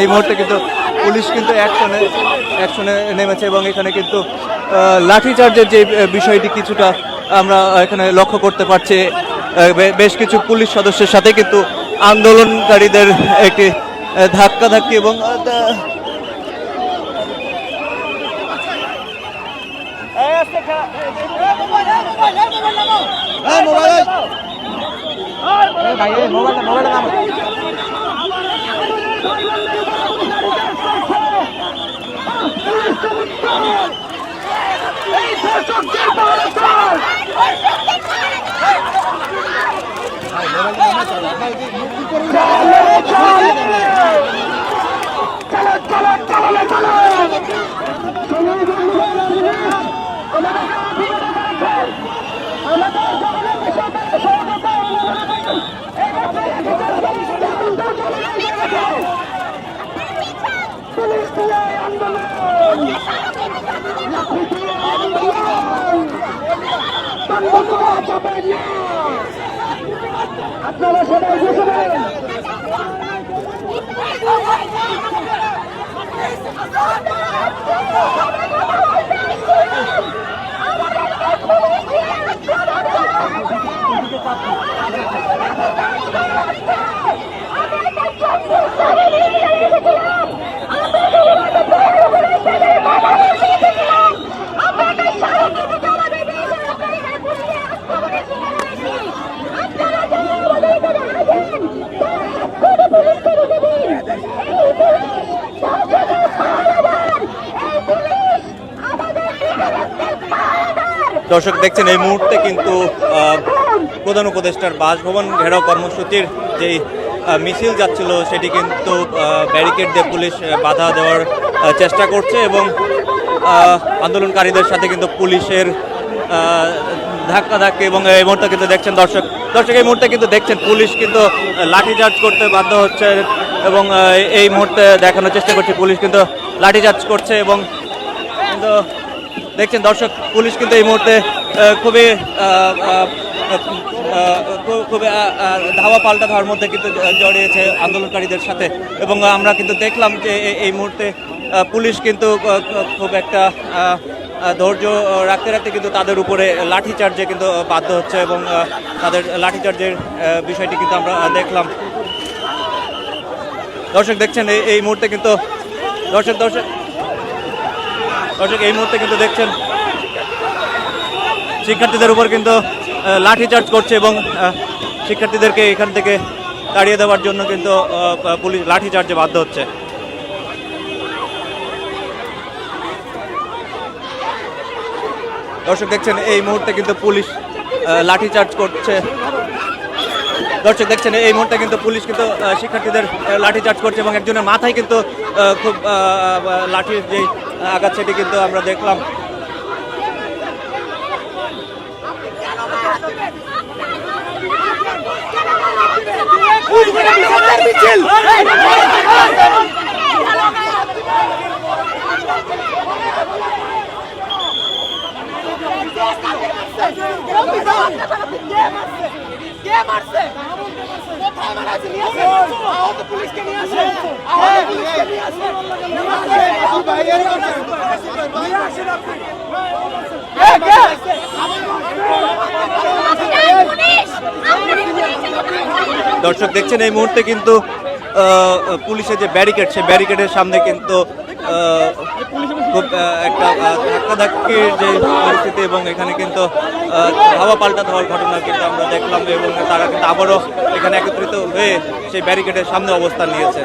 এই মুহূর্তে কিন্তু পুলিশ কিন্তু অ্যাকশনে নেমেছে এবং এখানে কিন্তু লাঠিচার্জের যে বিষয়টি কিছুটা আমরা এখানে লক্ষ্য করতে পারছি। বেশ কিছু পুলিশ সদস্যের সাথে কিন্তু আন্দোলনকারীদের একটি ধাক্কাধাক্কি এবং আপনারা সবাই বসে পড়েন। দর্শক দেখছেন এই মুহূর্তে কিন্তু প্রধান উপদেষ্টার বাসভবন ঘেরাও কর্মসূচির যেই মিছিল যাচ্ছিল সেটি কিন্তু ব্যারিকেড দিয়ে পুলিশ বাধা দেওয়ার চেষ্টা করছে এবং আন্দোলনকারীদের সাথে কিন্তু পুলিশের ধাক্কাধাক্কি এবং এই মুহূর্তে কিন্তু দেখছেন দর্শক এই মুহূর্তে কিন্তু দেখছেন পুলিশ কিন্তু লাঠিচার্জ করতে বাধ্য হচ্ছে এবং এই মুহূর্তে দেখানোর চেষ্টা করছে পুলিশ কিন্তু লাঠিচার্জ করছে এবং কিন্তু দেখছেন দর্শক পুলিশ কিন্তু এই মুহূর্তে খুবই ধাওয়া পাল্টা ধাওয়ার মধ্যে কিন্তু জড়িয়েছে আন্দোলনকারীদের সাথে এবং আমরা কিন্তু দেখলাম যে এই মুহূর্তে পুলিশ কিন্তু খুব একটা ধৈর্য রাখতে রাখতে কিন্তু তাদের উপরে লাঠিচার্জে কিন্তু বাধ্য হচ্ছে এবং তাদের লাঠিচার্জের বিষয়টি কিন্তু আমরা দেখলাম। দর্শক দেখছেন এই মুহূর্তে কিন্তু দর্শক এই মুহূর্তে কিন্তু দেখছেন শিক্ষার্থীদের উপর কিন্তু লাঠিচার্জ করছে এবং শিক্ষার্থীদেরকে এখান থেকে তাড়িয়ে দেওয়ার জন্য কিন্তু পুলিশ লাঠিচার্জে বাধ্য হচ্ছে। দর্শক দেখছেন এই মুহূর্তে কিন্তু পুলিশ লাঠিচার্জ করছে। দর্শক দেখছেন এই মুহূর্তে কিন্তু পুলিশ কিন্তু শিক্ষার্থীদের লাঠিচার্জ করছে এবং একজনের মাথায় কিন্তু খুব লাঠির যে আঘাত সেটি কিন্তু আমরা দেখলাম। দর্শক দেখছেন এই মুহূর্তে কিন্তু পুলিশের যে ব্যারিকেড সেই ব্যারিকেডের সামনে কিন্তু খুব একটা ধাক্কাধাক্কির যে পরিস্থিতি এবং এখানে কিন্তু ধাওয়া পাল্টা ধাওয়ার ঘটনা কিন্তু আমরা দেখলাম এবং তারা কিন্তু আবারও এখানে একত্রিত হয়ে সেই ব্যারিকেডের সামনে অবস্থান নিয়েছে।